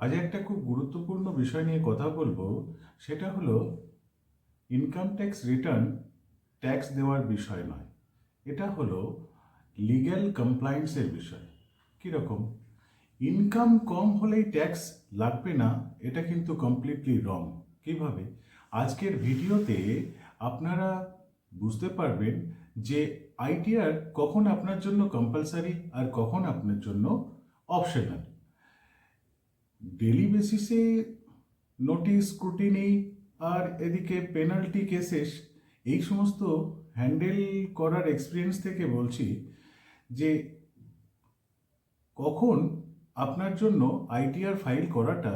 আজ একটা খুব গুরুত্বপূর্ণ বিষয় নিয়ে কথা বলবো। সেটা হলো ইনকাম ট্যাক্স রিটার্ন ট্যাক্স দেওয়ার বিষয় নয়। এটা হলো লিগ্যাল কমপ্লায়েন্সের বিষয়। কীরকম? ইনকাম কম হলেই ট্যাক্স লাগবে না, এটা কিন্তু কমপ্লিটলি রং। কিভাবে? আজকের ভিডিওতে আপনারা বুঝতে পারবেন যে আইটিআর কখন আপনার জন্য কম্পালসারি আর কখন আপনার জন্য অপশনাল। ডেলি বেসিসে নোটিশ, স্ক্রুটিনি আর এদিকে পেনাল্টি কেসেস, এই সমস্ত হ্যান্ডেল করার এক্সপিরিয়েন্স থেকে বলছি যে কখন আপনার জন্য আইটিআর ফাইল করাটা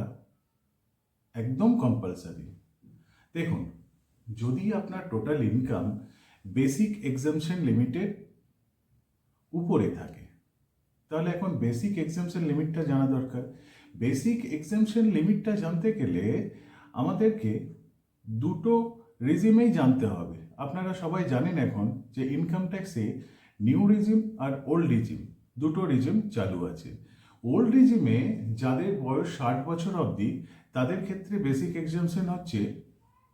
একদম কম্পালসারি। দেখুন, যদি আপনার টোটাল ইনকাম বেসিক এক্সামশন লিমিটের উপরে থাকে, তাহলে এখন বেসিক এক্সামশন লিমিটটা জানা দরকার। বেসিক এক্সামশন লিমিটটা জানতে গেলে আমাদেরকে দুটো রিজিমেই জানতে হবে। আপনারা সবাই জানেন এখন যে ইনকাম ট্যাক্সে নিউ রিজিম আর ওল্ড রিজিম, দুটো রিজিম চালু আছে। ওল্ড রিজিমে যাদের বয়স 60 বছর অবধি, তাদের ক্ষেত্রে বেসিক এক্সামশন হচ্ছে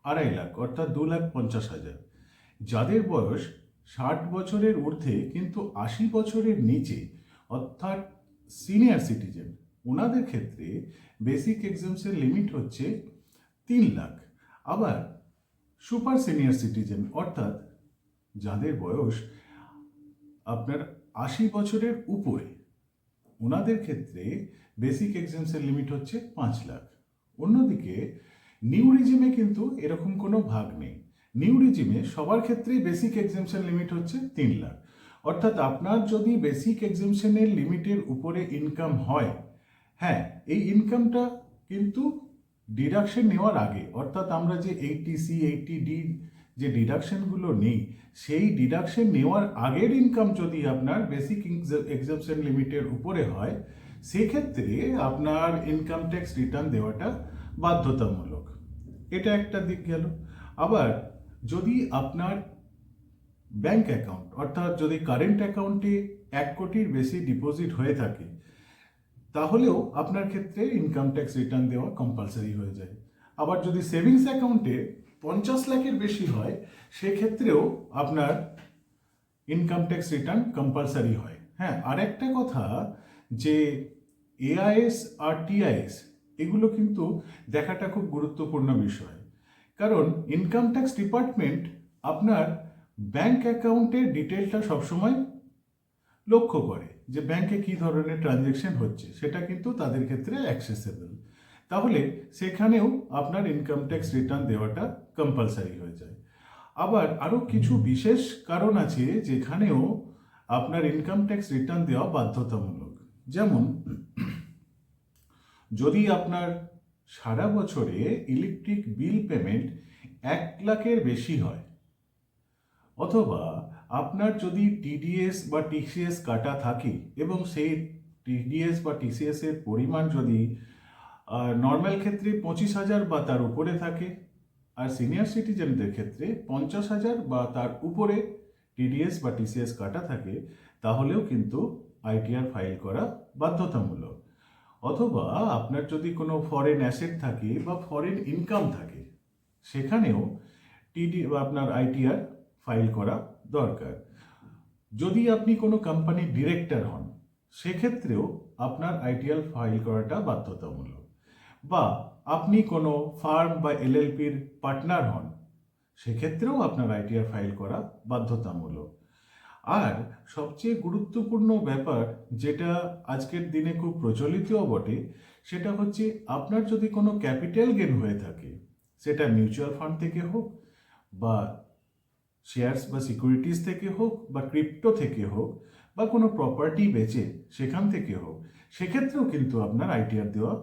2.5 লাখ, অর্থাৎ 2,50,000। যাদের বয়স 60 বছরের ঊর্ধ্বে কিন্তু 80 বছরের নিচে, অর্থাৎ সিনিয়র সিটিজেন, ওনাদের ক্ষেত্রে বেসিক এক্সামশন লিমিট হচ্ছে 3 লাখ। আবার সুপার সিনিয়র সিটিজেন, অর্থাৎ যাদের বয়স আপনার 80 বছরের উপরে, ওনাদের ক্ষেত্রে বেসিক এক্সামশন লিমিট হচ্ছে 5 লাখ। অন্যদিকে নিউ রিজিমে কিন্তু এরকম কোনো ভাগ নেই। নিউ রিজিমে সবার ক্ষেত্রেই বেসিক এক্সামশন লিমিট হচ্ছে 3 লাখ। অর্থাৎ আপনার যদি বেসিক এক্সামশনের লিমিটের উপরে ইনকাম হয়, হ্যাঁ, এই ইনকামটা কিন্তু ডিডাকশন নেওয়ার আগে, অর্থাৎ আমরা যে 80C 80D যে ডিডাকশনগুলো নেই, সেই ডিডাকশন নেওয়ার আগের ইনকাম যদি আপনার বেসিক এক্সামশন লিমিটের উপরে হয়, সেক্ষেত্রে আপনার ইনকাম ট্যাক্স রিটার্ন দেওয়াটা বাধ্যতামূলক। এটা একটা দিক গেল। আবার যদি আপনার ব্যাংক অ্যাকাউন্ট, অর্থাৎ যদি কারেন্ট অ্যাকাউন্টে 1 কোটির বেশি ডিপোজিট হয়ে থাকে, তাহলেও আপনার ক্ষেত্রে ইনকাম ট্যাক্স রিটার্ন দেওয়া কম্পালসারি হয়ে যায়। আবার যদি সেভিংস অ্যাকাউন্টে 50 লাখের বেশি হয়, সেক্ষেত্রেও আপনার ইনকাম ট্যাক্স রিটার্ন কম্পালসারি হয়। হ্যাঁ, আরেকটা কথা, যে এআইএস আর টিআইএস, এগুলো কিন্তু দেখাটা খুব গুরুত্বপূর্ণ বিষয়। কারণ ইনকাম ট্যাক্স ডিপার্টমেন্ট আপনার ব্যাংক অ্যাকাউন্টের ডিটেলটা সবসময় লক্ষ্য করে যে ব্যাংকে কী ধরনের ট্রানজ্যাকশন হচ্ছে, সেটা কিন্তু তাদের ক্ষেত্রে অ্যাক্সেসেবল। তাহলে সেখানেও আপনার ইনকাম ট্যাক্স রিটার্ন দেওয়াটা কম্পালসারি হয়ে যায়। আবার আরও কিছু বিশেষ কারণ আছে যেখানেও আপনার ইনকাম ট্যাক্স রিটার্ন দেওয়া বাধ্যতামূলক। যেমন, যদি আপনার সারা বছরে ইলেকট্রিক বিল পেমেন্ট 1 লাখের বেশি হয়, অথবা আপনার যদি টিডিএস বা টিসিএস কাটা থাকে এবং সেই টিডিএস বা টিসিএস এর পরিমাণ যদি নর্মাল ক্ষেত্রে 25,000 বা তার উপরে থাকে, আর সিনিয়র সিটিজেনদের ক্ষেত্রে 50,000 বা তার উপরে টিডিএস বা টিসিএস কাটা থাকে, তাহলেও কিন্তু আইটিআর ফাইল করা বাধ্যতামূলক। অথবা আপনার যদি কোনো ফরেন অ্যাসেট থাকে বা ফরেন ইনকাম থাকে, সেখানেও আপনার আইটিআর ফাইল করা দরকার। যদি আপনি কোনো কোম্পানির ডিরেক্টর হন, সেক্ষেত্রেও আপনার আইটিআর ফাইল করাটা বাধ্যতামূলক। বা আপনি কোনো ফার্ম বা এলএলপির পার্টনার হন, সেক্ষেত্রেও আপনার আইটিআর ফাইল করা বাধ্যতামূলক। আর সবচেয়ে গুরুত্বপূর্ণ ব্যাপার, যেটা আজকের দিনে খুব প্রচলিতও বটে, সেটা হচ্ছে আপনার যদি কোনো ক্যাপিটাল গেন হয়ে থাকে, সেটা মিউচুয়াল ফান্ড থেকে হোক, বা শেয়ারস বা সিকিউরিটিজ থেকে হোক, বা ক্রিপ্টো থেকে হোক, বা কোনো প্রপার্টি বেচে সেখান থেকে হোক, সেক্ষেত্রেও কিন্তু আপনার আইটিআর দেওয়া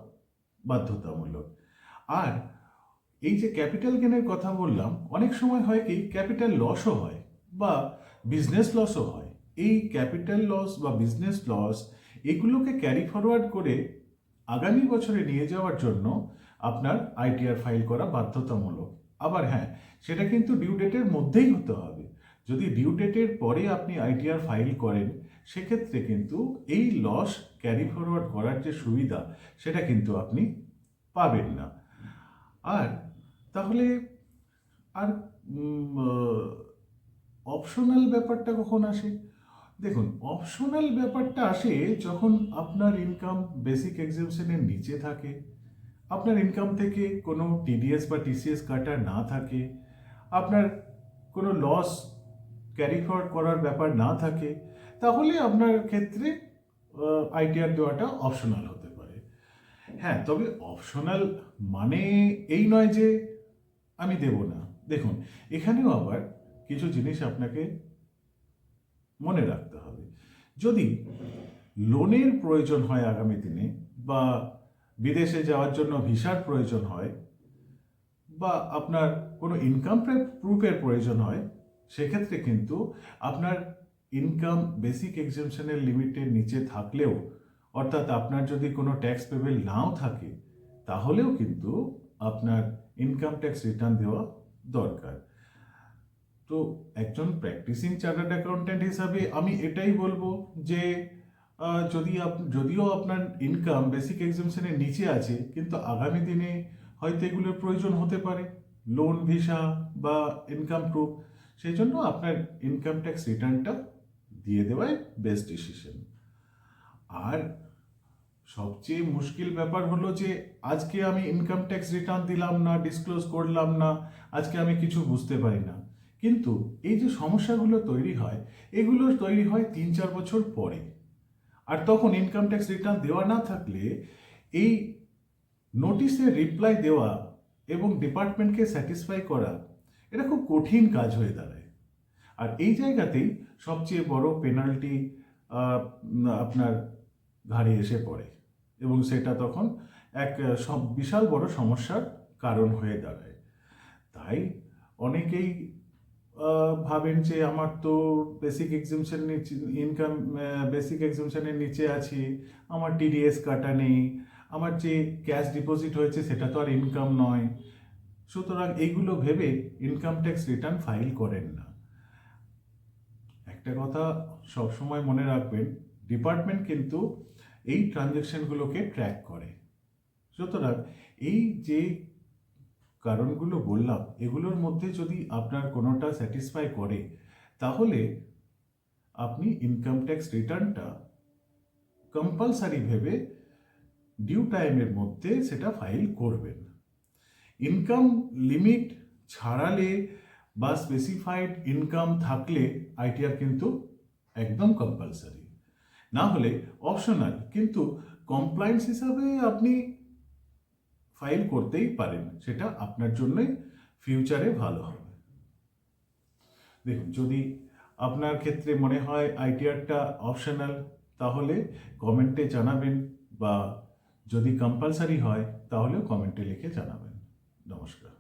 বাধ্যতামূলক। আর এই যে ক্যাপিটাল গেনের কথা বললাম, অনেক সময় হয় কি ক্যাপিটাল লসও হয় বা বিজনেস লসও হয়। এই ক্যাপিটাল লস বা বিজনেস লস, এগুলোকে ক্যারি ফরওয়ার্ড করে আগামী বছরে নিয়ে যাওয়ার জন্য আপনার আইটিআর ফাইল করা বাধ্যতামূলক। আবার হ্যাঁ, সেটা কিন্তু ডিউ ডেটের মধ্যেই হতে হবে। যদি ডিউ ডেটের পরে আপনি আইটিআর ফাইল করেন, সেক্ষেত্রে কিন্তু এই লস ক্যারি ফরওয়ার্ড করার যে সুবিধা সেটা কিন্তু আপনি পাবেন না। আর তাহলে আর অপশনাল ব্যাপারটা কখন আসে? দেখুন, অপশনাল ব্যাপারটা আসে যখন আপনার ইনকাম বেসিক এক্সেমশনের নিচে থাকে, আপনার ইনকাম থেকে কোনো টিডিএস বা টিসিএস কাটা না থাকে, আপনার কোনো লস ক্যারি ফরওয়ার্ড করার ব্যাপার না থাকে, তাহলে আপনার ক্ষেত্রে আইটিআর দেওয়াটা অপশনাল হতে পারে। হ্যাঁ, তবে অপশনাল মানে এই নয় যে আমি দেব না। দেখুন, এখানেও আবার কিছু জিনিস আপনাকে মনে রাখতে হবে। যদি লোনের প্রয়োজন হয় আগামী দিনে, বা বিদেশে যাওয়ার জন্য ভিসার প্রয়োজন হয়, বা আপনার কোনো ইনকাম প্রুফের প্রয়োজন হয়, সেক্ষেত্রে কিন্তু আপনার ইনকাম বেসিক এক্সেমশনের লিমিটের নিচে থাকলেও, অর্থাৎ আপনার যদি কোনো ট্যাক্স পেবেল নাও থাকে, তাহলেও কিন্তু আপনার ইনকাম ট্যাক্স রিটার্ন দেওয়া দরকার। তো একজন প্র্যাকটিসিং চার্টার্ড অ্যাকাউন্ট্যান্ট হিসাবে আমি এটাই বলবো যে যদিও আপনার ইনকাম বেসিক এক্সেমশনের নিচে আছে, কিন্তু আগামী দিনে হয়তো এগুলোর প্রয়োজন হতে পারে, লোন, ভিসা বা ইনকাম প্রুফ, সেই জন্য আপনার ইনকাম ট্যাক্স রিটার্নটা দিয়ে দেওয়াই বেস্ট ডিসিশন। আর সবচেয়ে মুশকিল ব্যাপার হলো যে আজকে আমি ইনকাম ট্যাক্স রিটার্ন দিলাম না, ডিসক্লোজ করলাম না, আজকে আমি কিছু বুঝতে পারি না। কিন্তু এই যে সমস্যাগুলো তৈরি হয়, এগুলো তৈরি হয় 3-4 বছর পরে। আর তখন ইনকাম ট্যাক্স রিটার্ন দেওয়া না থাকলে এই নোটিশের রিপ্লাই দেওয়া এবং ডিপার্টমেন্টকে স্যাটিসফাই করা, এটা খুব কঠিন কাজ হয়ে দাঁড়ায়। আর এই জায়গাতেই সবচেয়ে বড় পেনাল্টি আপনার ঘাড়ে এসে পড়ে, এবং সেটা তখন এক বিশাল বড় সমস্যার কারণ হয়ে দাঁড়ায়। তাই অনেকেই ভাবেন যে আমার তো বেসিক এক্সেমশন নিচে, ইনকাম বেসিক এক্সেমশনের নিচে আছি, আমার টিডিএস কাটা নেই, আমার যে ক্যাশ ডিপোজিট হয়েছে সেটা তো আর ইনকাম নয়, সুতরাং এইগুলো ভেবে ইনকাম ট্যাক্স রিটার্ন ফাইল করেন না। একটা কথা সবসময় মনে রাখবেন, ডিপার্টমেন্ট কিন্তু এই ট্রানজ্যাকশনগুলোকে ট্র্যাক করে। সুতরাং এই যে কারণগুলো বললাম, এগুলোর মধ্যে যদি আপনার কোনোটা স্যাটিসফাই করে, তাহলে আপনি ইনকাম ট্যাক্স রিটার্নটা কম্পালসারি ভেবে ডিউ টাইমের মধ্যে সেটা ফাইল করবেন। ইনকাম লিমিট ছাড়ালে বা স্পেসিফাইড ইনকাম থাকলে আইটিআর কিন্তু একদম কম্পালসারি, না হলে অপশনাল, কিন্তু কমপ্লায়েন্স হিসাবে আপনি ফাইল করতেই পারেন, সেটা আপনার জন্যই ফিউচারে ভালো হবে। দেখুন, যদি আপনার ক্ষেত্রে মনে হয় আইটিআরটা অপশনাল, তাহলে কমেন্টে জানাবেন, বা যদি কম্পালসারি হয় তাহলেও কমেন্টে লিখে জানাবেন। নমস্কার।